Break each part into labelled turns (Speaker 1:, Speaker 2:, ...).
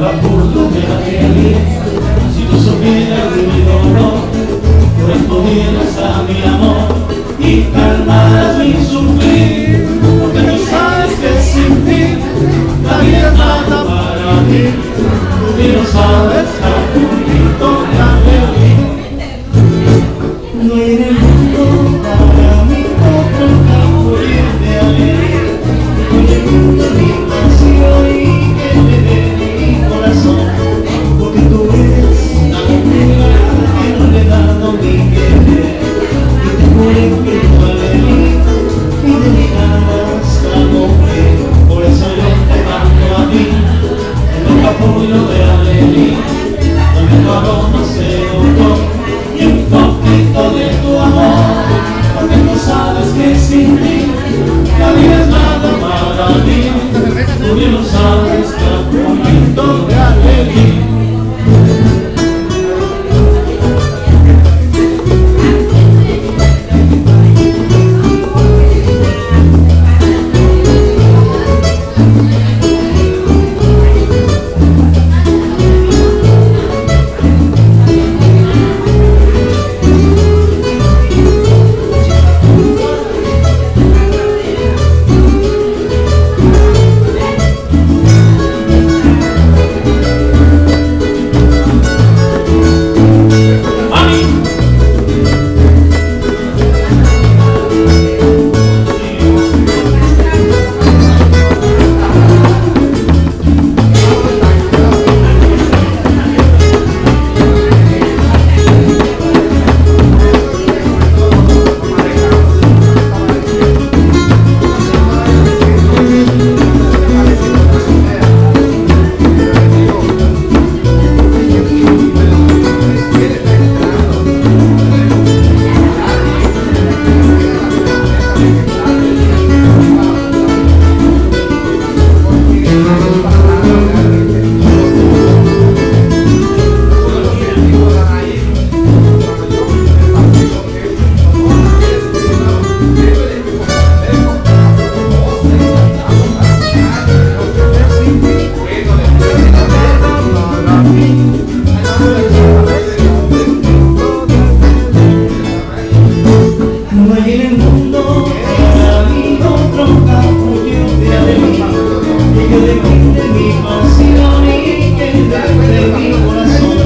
Speaker 1: capullo de Arely. Si tú supieras de mi dolor, correspondieras a mi amor y calmaras mi sufrir, porque tú sabes que sin ti la vida es nada para mí. Tú bien lo sabes, capulito de Arely. No hay en el mundo para mí otro capullo de Arely, que le guste mi pasión y que me dé mi corazón, porque tú eres la mujer que no le he dado mi querer, y te juré que tu Arely y de mi ganas la mujer. Por eso yo te canto a ti en el capullo de Arely, donde tu aroma seductor y un poquito de tu amor, porque tú sabes que sin ti la vida es nada para mí. Tú bien lo sabes, capulito de Arely. No hay en el mundo para mí otro capullo de Arely, y que le quite mi pasión y que le dé mi corazón,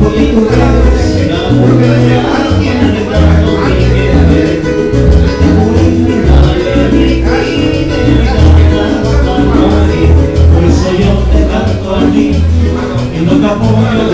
Speaker 1: porque tú eres la mujer a quien le dado mi querer. Te juré mi Arely y de mi ganas para morir. Por eso yo te canto a ti en el capullo de